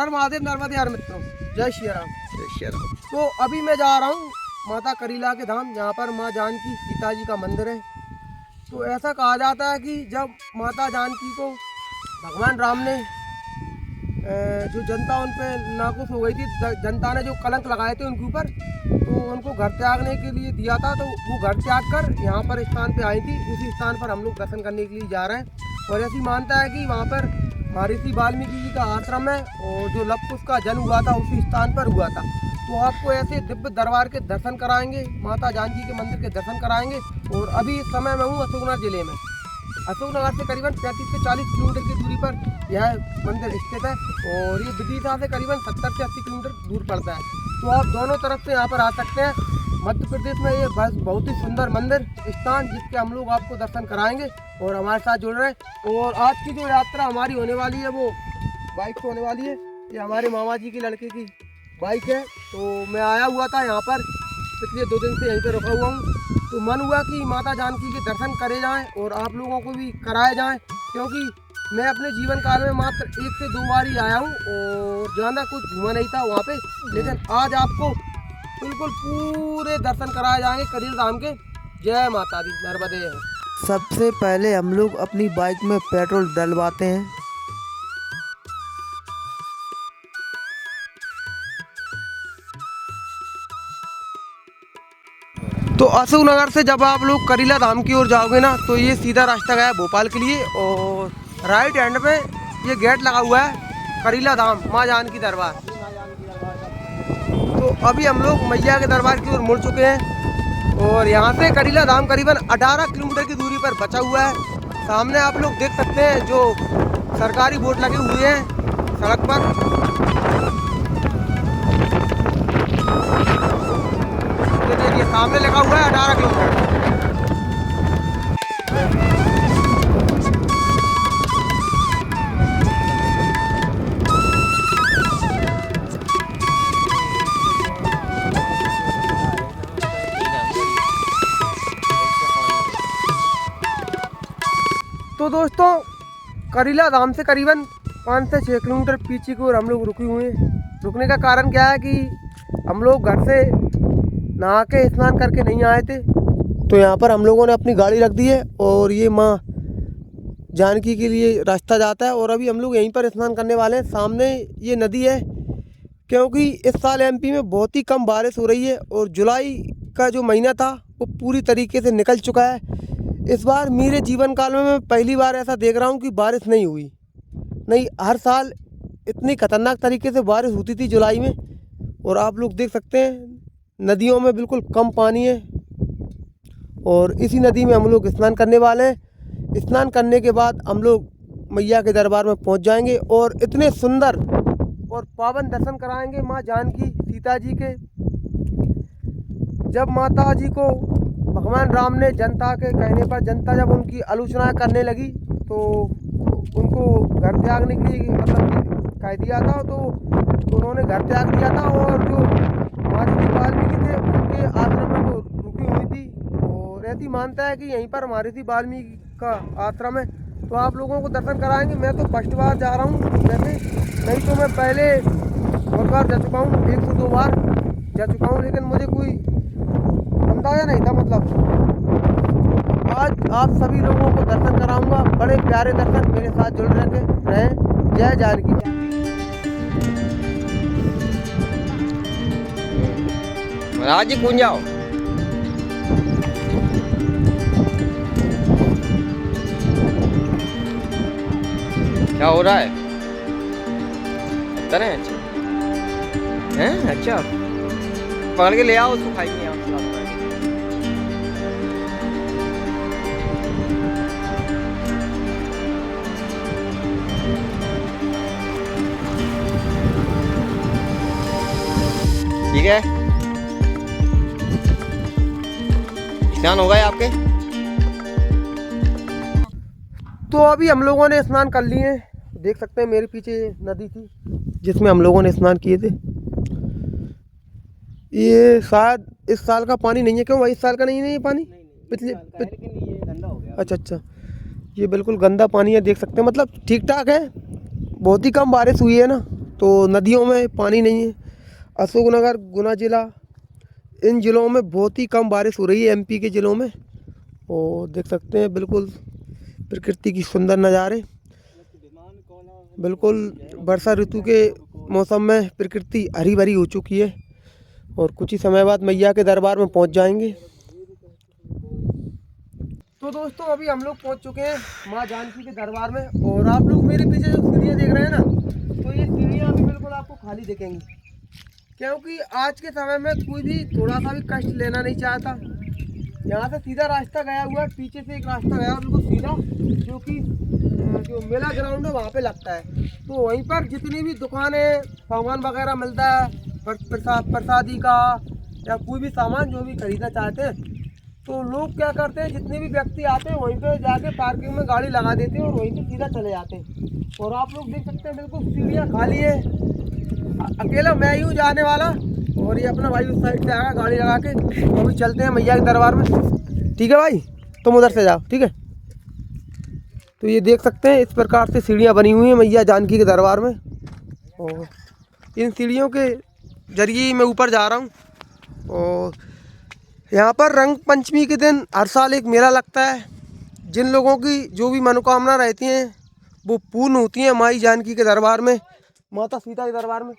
हर महादेव नर्मदे हर मित्रों, जय श्री राम। जय श्री राम। तो अभी मैं जा रहा हूँ माता करीला के धाम, जहाँ पर माँ जानकी सीता जी का मंदिर है। तो ऐसा कहा जाता है कि जब माता जानकी को भगवान राम ने जो जनता उन पर नाखुश हो गई थी, जनता ने जो कलंक लगाए थे उनके ऊपर, तो उनको घर त्यागने के लिए दिया था। तो वो घर त्याग कर यहाँ पर स्थान पे आई थी। उसी स्थान पर हम लोग दर्शन करने के लिए जा रहे हैं। और ऐसी मानता है कि वहाँ पर महर्षि वाल्मीकि जी का आश्रम है और जो लव कुश का जन्म हुआ था उसी स्थान पर हुआ था। तो आपको ऐसे दिव्य दरबार के दर्शन कराएंगे, माता जानकी के मंदिर के दर्शन कराएंगे। और अभी इस समय मैं हूँ अशोकनगर जिले में। अशोकनगर से करीबन 35 से 40 किलोमीटर की दूरी पर यह मंदिर स्थित है और ये विदिशा से करीबन 70 से 80 किलोमीटर दूर पड़ता है। तो आप दोनों तरफ से यहाँ पर आ सकते हैं। मध्य प्रदेश में ये बहुत ही सुंदर मंदिर स्थान, जिसके हम लोग आपको दर्शन कराएंगे और हमारे साथ जुड़ रहे हैं। और आज की जो यात्रा हमारी होने वाली है वो बाइक से होने वाली है। ये हमारे मामा जी की लड़के की बाइक है। तो मैं आया हुआ था यहाँ पर, पिछले 2 दिन से यहीं पर रुका हुआ हूँ। तो मन हुआ कि माता जानकी के दर्शन करे जाएं और आप लोगों को भी कराए जाएं, क्योंकि मैं अपने जीवन काल में मात्र 1 से 2 बार ही आया हूँ और ज़्यादा कुछ घूमा नहीं था वहाँ पे। लेकिन आज आपको बिल्कुल पूरे दर्शन कराए जाएंगे करील धाम के। जय माता दी, नर्मदे। सबसे पहले हम लोग अपनी बाइक में पेट्रोल डलवाते हैं। तो अशोकनगर से जब आप लोग करीला धाम की ओर जाओगे ना, तो ये सीधा रास्ता गया है भोपाल के लिए और राइट हैंड पे ये गेट लगा हुआ है करीला धाम माँ जानकी दरबार। तो अभी हम लोग मैया के दरबार की ओर मुड़ चुके हैं और यहाँ से करीला धाम करीबन 18 किलोमीटर की दूरी पर बचा हुआ है। सामने आप लोग देख सकते हैं जो सरकारी बोर्ड लगे हुए हैं सड़क पर। ये देखिए सामने लगा हुआ है 18 किलोमीटर। तो दोस्तों करीला धाम से करीबन 5 से 6 किलोमीटर पीछे की ओर हम लोग रुके हुए हैं। रुकने का कारण क्या है कि हम लोग घर से नहा के स्नान करके नहीं आए थे, तो यहाँ पर हम लोगों ने अपनी गाड़ी रख दी है और ये माँ जानकी के लिए रास्ता जाता है। और अभी हम लोग यहीं पर स्नान करने वाले हैं। सामने ये नदी है, क्योंकि इस साल एमपी में बहुत ही कम बारिश हो रही है और जुलाई का जो महीना था वो पूरी तरीके से निकल चुका है। इस बार मेरे जीवन काल में मैं पहली बार ऐसा देख रहा हूँ कि बारिश नहीं हुई। नहीं, हर साल इतनी खतरनाक तरीके से बारिश होती थी जुलाई में। और आप लोग देख सकते हैं नदियों में बिल्कुल कम पानी है और इसी नदी में हम लोग स्नान करने वाले हैं। स्नान करने के बाद हम लोग मैया के दरबार में पहुंच जाएंगे और इतने सुंदर और पावन दर्शन कराएंगे माँ जानकी सीता जी के। जब माता जी को भगवान राम ने जनता के कहने पर, जनता जब उनकी आलोचना करने लगी तो उनको घर त्यागने के लिए मतलब कह दिया था, तो उन्होंने घर त्याग दिया था। और जो महर्षि वाल्मीकि थे उनके आश्रम में वो रुकी हुई थी और ऐसी मानता है कि यहीं पर महर्षि वाल्मीकि का आश्रम है। तो आप लोगों को दर्शन कराएंगे। मैं तो फर्स्ट बार जा रहा हूँ, वैसे नहीं तो मैं पहले बहुत बार जा चुका हूँ, 1 से 2 बार जा चुका हूँ, लेकिन मुझे कोई अंदाजा नहीं था। मतलब आज आप सभी लोगों को दर्शन कराऊंगा, बड़े प्यारे दर्शन मेरे साथ जुड़ रहे। जय जानकी। महाराज जी कौन जाओ? क्या हो रहा है? अंदर है? अच्छा हैं? अच्छा पकड़ के ले आओ, उसको खाएंगे आप। ठीक है, स्नान हो गए आपके? तो अभी हम लोगों ने स्नान कर लिए हैं। देख सकते हैं मेरे पीछे नदी थी जिसमें हम लोगों ने स्नान किए थे। ये शायद इस साल का पानी नहीं है। क्यों भाई, इस साल का नहीं है ये पानी? पिछले ये गंदा हो गया। अच्छा, ये बिल्कुल गंदा पानी है। देख सकते हैं, मतलब ठीक ठाक है, बहुत ही कम बारिश हुई है ना, तो नदियों में पानी नहीं है। अशोकनगर, गुना जिला, इन ज़िलों में बहुत ही कम बारिश हो रही है एमपी के ज़िलों में। और देख सकते हैं बिल्कुल प्रकृति की सुंदर नज़ारे। बिल्कुल वर्षा ऋतु के मौसम में प्रकृति हरी भरी हो चुकी है और कुछ ही समय बाद मैया के दरबार में पहुंच जाएंगे। तो दोस्तों अभी हम लोग पहुंच चुके हैं माँ जानकी के दरबार में। और आप लोग मेरे पीछे जो सीढ़ियाँ देख रहे हैं ना, तो ये सीढ़ियाँ अभी बिल्कुल आपको खाली दिखेंगी, क्योंकि आज के समय में कोई भी थोड़ा सा भी कष्ट लेना नहीं चाहता। यहाँ से सीधा रास्ता गया हुआ है, पीछे से एक रास्ता गया बिल्कुल सीधा, जो कि जो मेला ग्राउंड है वहाँ पे लगता है। तो वहीं पर जितनी भी दुकानें, सामान वगैरह मिलता है, प्रसादी का या कोई भी सामान जो भी खरीदना चाहते हैं, तो लोग क्या करते हैं, जितने भी व्यक्ति आते हैं वहीं पे जाके पार्किंग में गाड़ी लगा देते हैं और वहीं से सीधा चले जाते हैं। और आप लोग देख सकते हैं बिल्कुल सीढ़ियाँ खाली है, अकेला मैं ही हूँ जाने वाला। और ये अपना भाई उस साइड से आएगा गाड़ी लगा के। तो अभी चलते हैं मैया के दरबार में। ठीक है भाई, तुम उधर से जाओ, ठीक है। तो ये देख सकते हैं इस प्रकार से सीढ़ियाँ बनी हुई हैं मैया जानकी के दरबार में। और इन सीढ़ियों के जरिए ही मैं ऊपर जा रहा हूँ। और यहाँ पर रंग पंचमी के दिन हर साल एक मेला लगता है। जिन लोगों की जो भी मनोकामना रहती हैं वो पूर्ण होती हैं माई जानकी के दरबार में, माता सीता के दरबार में।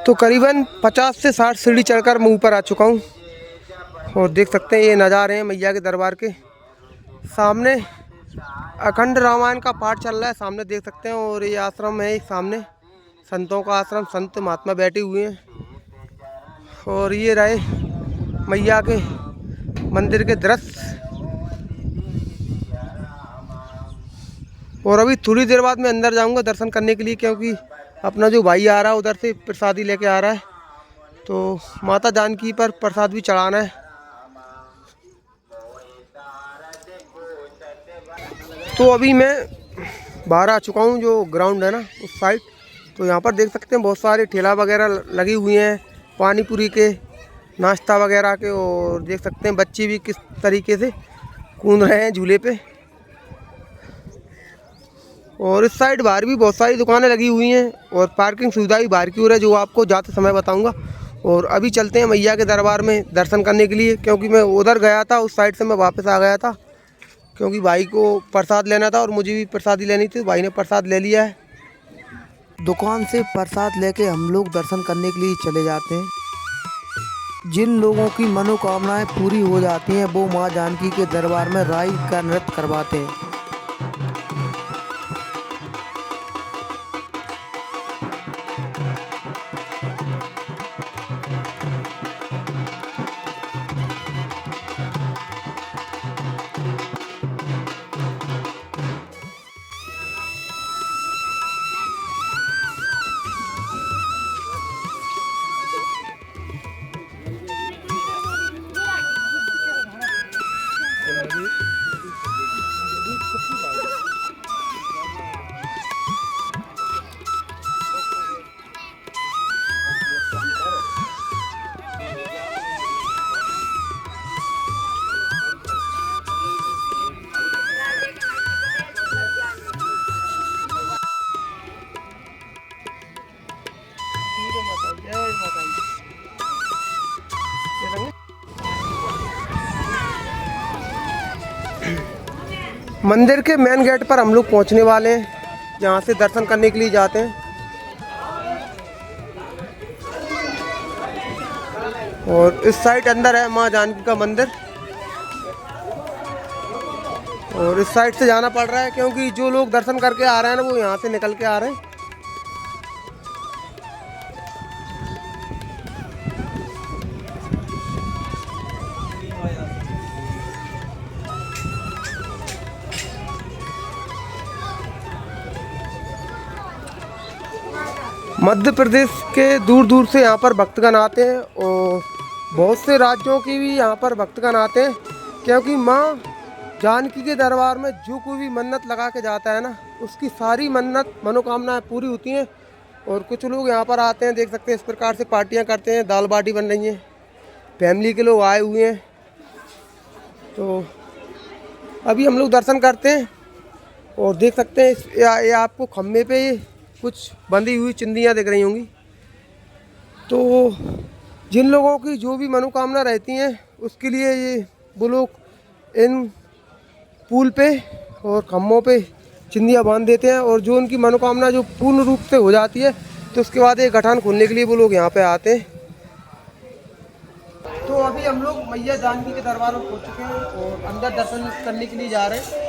तो करीबन 50 से 60 सीढ़ी चढ़कर मैं ऊपर आ चुका हूँ। और देख सकते हैं ये नज़ारे हैं मैया के दरबार के। सामने अखंड रामायण का पाठ चल रहा है, सामने देख सकते हैं। और ये आश्रम है, एक सामने संतों का आश्रम, संत महात्मा बैठे हुए हैं। और ये रहे मैया के मंदिर के दृश्य। और अभी थोड़ी देर बाद मैं अंदर जाऊंगा दर्शन करने के लिए, क्योंकि अपना जो भाई आ रहा है उधर से प्रसादी लेके आ रहा है, तो माता जानकी पर प्रसाद भी चढ़ाना है। तो अभी मैं बाहर आ चुका हूँ, जो ग्राउंड है ना उस साइड। तो यहाँ पर देख सकते हैं बहुत सारे ठेला वगैरह लगी हुई हैं, पानी पूरी के, नाश्ता वगैरह के। और देख सकते हैं बच्चे भी किस तरीके से कूद रहे हैं झूले पे। और इस साइड बाहर भी बहुत सारी दुकानें लगी हुई हैं और पार्किंग सुविधा भी बाहर की ओर है, जो आपको जाते समय बताऊंगा। और अभी चलते हैं मैया के दरबार में दर्शन करने के लिए, क्योंकि मैं उधर गया था, उस साइड से मैं वापस आ गया था, क्योंकि भाई को प्रसाद लेना था और मुझे भी प्रसादी लेनी थी। भाई ने प्रसाद ले लिया है। दुकान से प्रसाद लेके हम लोग दर्शन करने के लिए चले जाते हैं। जिन लोगों की मनोकामनाएं पूरी हो जाती हैं वो माँ जानकी के दरबार में राई का नृत्य करवाते हैं। मंदिर के मेन गेट पर हम लोग पहुंचने वाले हैं, जहां से दर्शन करने के लिए जाते हैं। और इस साइड अंदर है माँ जानकी का मंदिर। और इस साइड से जाना पड़ रहा है, क्योंकि जो लोग दर्शन करके आ रहे हैं ना वो यहाँ से निकल के आ रहे हैं। मध्य प्रदेश के दूर दूर से यहाँ पर भक्तगण आते हैं और बहुत से राज्यों की भी यहाँ पर भक्तगण आते हैं, क्योंकि माँ जानकी के दरबार में जो कोई भी मन्नत लगा के जाता है ना, उसकी सारी मन्नत मनोकामनाएं पूरी होती हैं। और कुछ लोग यहाँ पर आते हैं, देख सकते हैं इस प्रकार से पार्टियाँ करते हैं, दाल बाटी बन रही हैं, फैमिली के लोग आए हुए हैं। तो अभी हम लोग दर्शन करते हैं और देख सकते हैं ये आपको खम्भे पे कुछ बंधी हुई चिंदियाँ दिख रही होंगी। तो जिन लोगों की जो भी मनोकामना रहती हैं उसके लिए ये वो लोग इन पुल पे और खम्भों पे चिंदियाँ बांध देते हैं, और जो उनकी मनोकामना जो पूर्ण रूप से हो जाती है तो उसके बाद एक गठान खोलने के लिए वो लोग यहाँ पे आते हैं। तो अभी हम लोग मैया जानकी के दरबार में पहुँच चुके हैं और अंदर दर्शन करने के लिए जा रहे हैं।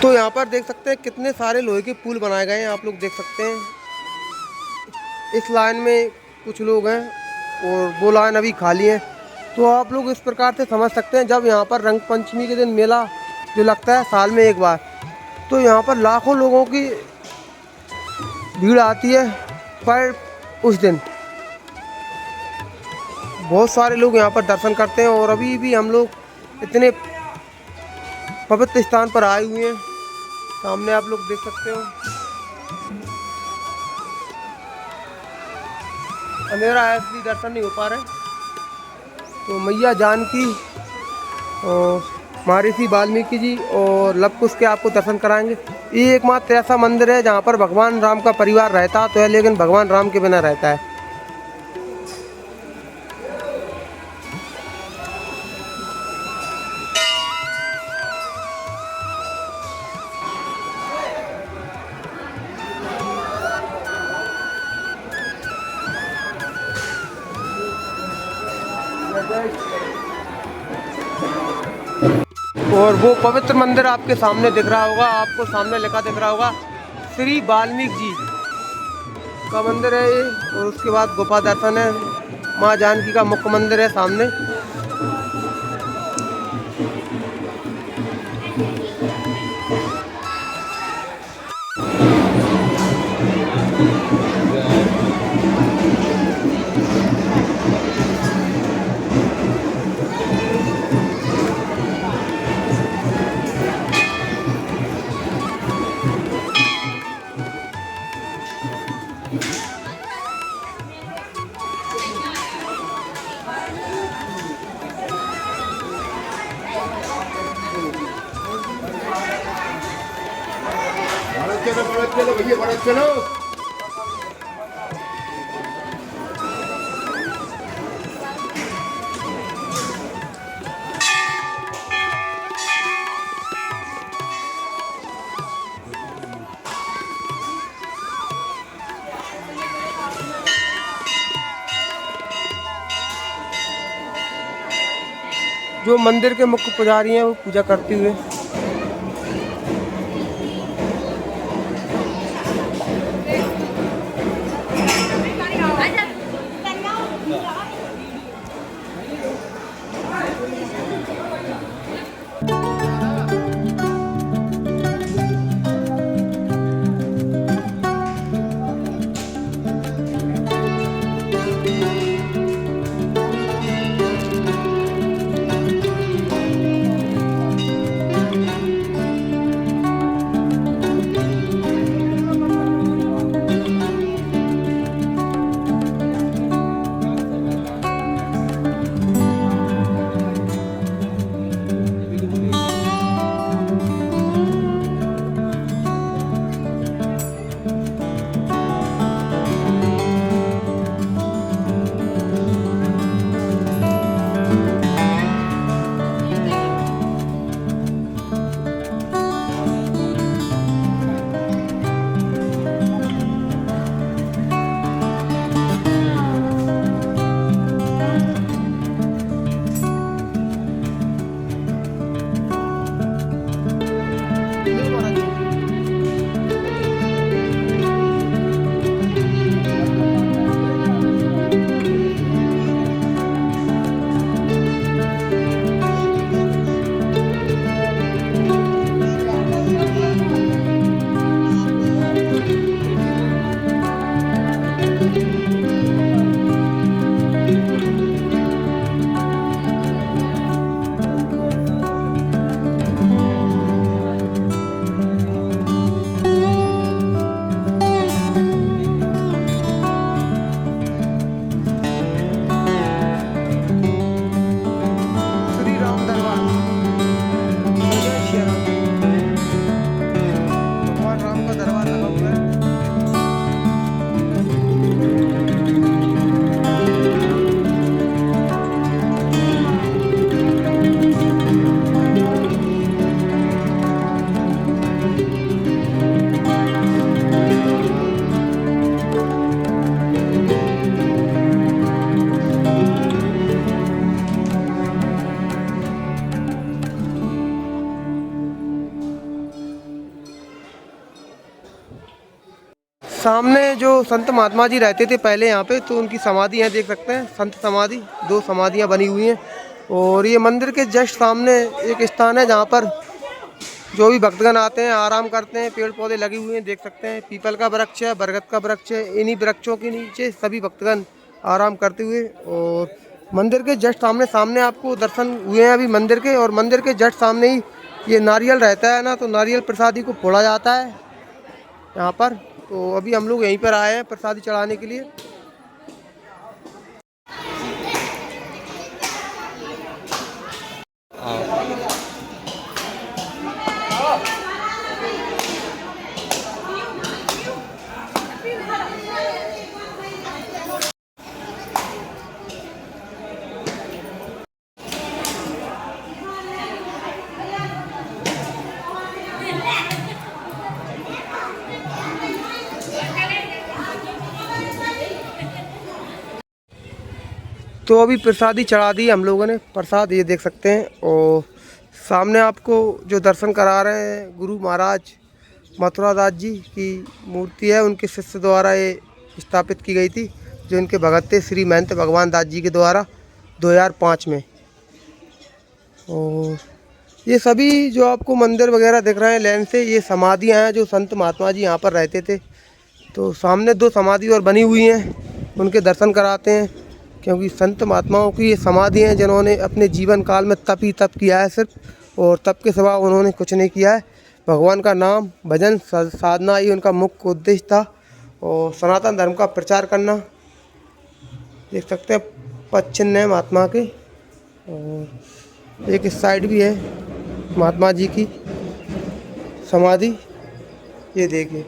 तो यहाँ पर देख सकते हैं कितने सारे लोहे के पुल बनाए गए हैं, आप लोग देख सकते हैं। इस लाइन में कुछ लोग हैं और वो लाइन अभी खाली है। तो आप लोग इस प्रकार से समझ सकते हैं, जब यहाँ पर रंग पंचमी के दिन मेला जो लगता है साल में एक बार, तो यहाँ पर लाखों लोगों की भीड़ आती है। पर उस दिन बहुत सारे लोग यहाँ पर दर्शन करते हैं, और अभी भी हम लोग इतने पवित्र स्थान पर आए हुए हैं। सामने आप लोग देख सकते हो अंधेरा है इसलिए दर्शन नहीं हो पा रहे। तो मैया जानकी और महर्षि वाल्मीकि जी और लव कुश के आपको दर्शन कराएंगे। ये एकमात्र ऐसा मंदिर है जहाँ पर भगवान राम का परिवार रहता तो है, लेकिन भगवान राम के बिना रहता है। और वो पवित्र मंदिर आपके सामने दिख रहा होगा, आपको सामने लिखा दिख रहा होगा श्री वाल्मीकि जी का मंदिर है ये। और उसके बाद गुफा दर्शन है, माँ जानकी का मुख्य मंदिर है सामने। चलो भैया भारत चलो। जो मंदिर के मुख्य पुजारी हैं वो पूजा करते हुए सामने जो संत महात्मा जी रहते थे पहले यहाँ पे, तो उनकी समाधि है, देख सकते हैं संत समाधि, 2 समाधियाँ बनी हुई हैं। और ये मंदिर के जस्ट सामने एक स्थान है जहाँ पर जो भी भक्तगण आते हैं आराम करते हैं। पेड़ पौधे लगे हुए हैं, देख सकते हैं पीपल का वृक्ष है, बरगद का वृक्ष है। इन्हीं वृक्षों के नीचे सभी भक्तगण आराम करते हुए, और मंदिर के जस्ट सामने आपको दर्शन हुए हैं अभी मंदिर के। और मंदिर के जस्ट सामने ही ये नारियल रहता है ना, तो नारियल प्रसादी को फोड़ा जाता है यहाँ पर। तो अभी हम लोग यहीं पर आए हैं प्रसादी चढ़ाने के लिए। तो अभी प्रसादी चढ़ा दी हम लोगों ने, प्रसाद ये देख सकते हैं। और सामने आपको जो दर्शन करा रहे हैं गुरु महाराज मथुरा दास जी की मूर्ति है, उनके शिष्य द्वारा ये स्थापित की गई थी, जो इनके भगत थे श्री महंत भगवान दास जी के द्वारा 2005 में। और ये सभी जो आपको मंदिर वगैरह दिख रहे हैं लाइन से, ये समाधियाँ हैं जो संत महात्मा जी यहाँ पर रहते थे। तो सामने 2 समाधि और बनी हुई हैं, उनके दर्शन कराते हैं, क्योंकि संत महात्माओं की ये समाधि हैं जिन्होंने अपने जीवन काल में तप ही तप किया है सिर्फ, और तप के सिवा उन्होंने कुछ नहीं किया है। भगवान का नाम भजन साधना ही उनका मुख्य उद्देश्य था, और सनातन धर्म का प्रचार करना। देख सकते हैं पदचिन्ह है महात्मा के। और एक इस साइड भी है महात्मा जी की समाधि, ये देखिए।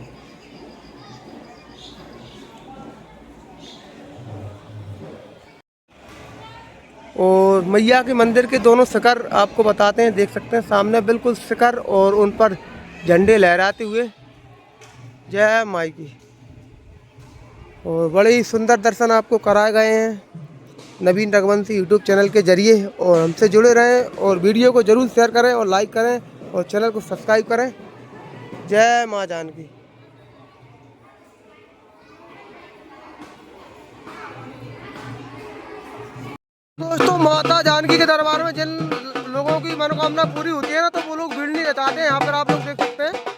और मैया के मंदिर के दोनों शिखर आपको बताते हैं, देख सकते हैं सामने बिल्कुल शिखर, और उन पर झंडे लहराते हुए जय माई की। और बड़े ही सुंदर दर्शन आपको कराए गए हैं नवीन रघुवंशी यूट्यूब चैनल के जरिए। और हमसे जुड़े रहें, और वीडियो को ज़रूर शेयर करें और लाइक करें, और चैनल को सब्सक्राइब करें। जय माँ जानकी। दोस्तों, माता जानकी के दरबार में जिन लोगों की मनोकामना पूरी होती है ना, तो वो लोग भीड़ नहीं रचाते हैं। यहाँ पर आप लोग देख सकते हैं।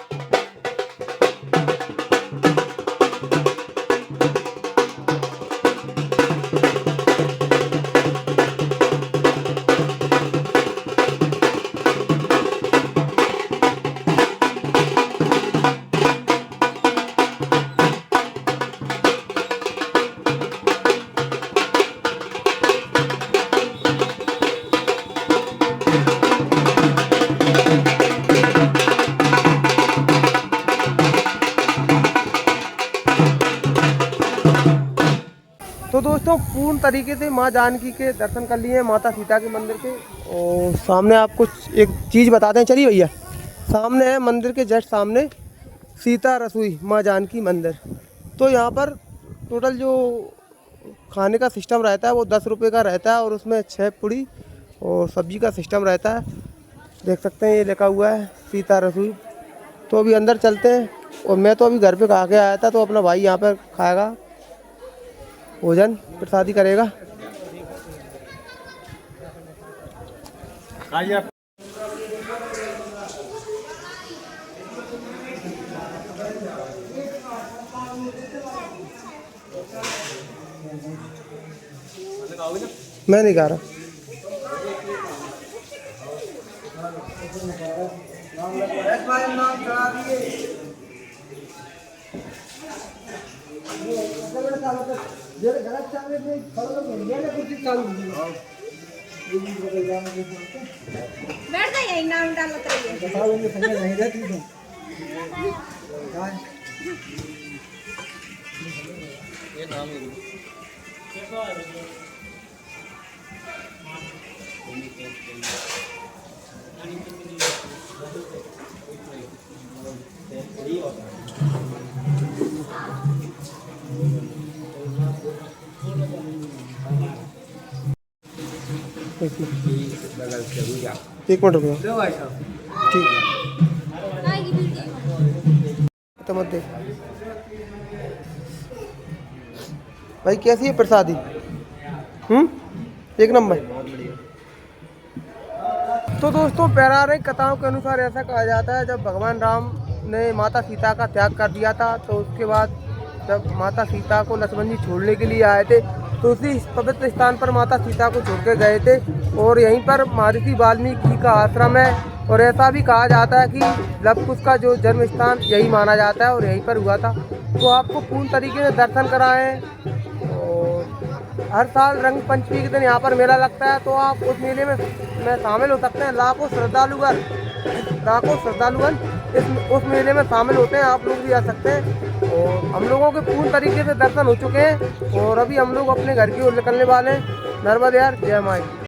तो दोस्तों, पूर्ण तरीके से माँ जानकी के दर्शन कर लिए हैं, माता सीता के मंदिर के। और सामने आपको एक चीज़ बताते हैं, चलिए भैया। सामने है मंदिर के जस्ट सामने सीता रसोई माँ जानकी मंदिर। तो यहाँ पर टोटल जो खाने का सिस्टम रहता है वो 10 रुपये का रहता है, और उसमें 6 पूड़ी और सब्जी का सिस्टम रहता है। देख सकते हैं ये लिखा हुआ है सीता रसोई। तो अभी अंदर चलते हैं। और मैं तो अभी घर पे खा के आया था, तो अपना भाई यहाँ पर खाएगा, भोजन प्रसादी करेगा। मैं नहीं खा रहा। बैठ जाइए, नाम डालत रहिए। एक मिनट रुको, ठीक है। मत देख। भाई कैसी है प्रसादी? एक नंबर। तो दोस्तों पौराणिक कथाओं के अनुसार ऐसा कहा जाता है, जब भगवान राम ने माता सीता का त्याग कर दिया था, तो उसके बाद जब माता सीता को लक्ष्मण जी छोड़ने के लिए आए थे, तो उसी पवित्र स्थान पर माता सीता को छोड़ के गए थे। और यहीं पर महर्षि वाल्मीकि का आश्रम है। और ऐसा भी कहा जाता है कि लव कुश का जो जन्म स्थान यही माना जाता है और यहीं पर हुआ था। तो आपको पूर्ण तरीके से दर्शन कराएं। और हर साल रंग पंचमी के दिन यहाँ पर मेला लगता है, तो आप उस मेले में शामिल हो सकते हैं। लाखों श्रद्धालुगण उस मेले में शामिल होते हैं। आप लोग भी आ सकते हैं। और हम लोगों के पूर्ण तरीके से दर्शन हो चुके हैं और अभी हम लोग अपने घर की ओर निकलने वाले हैं। नर्मदे यार, जय माई।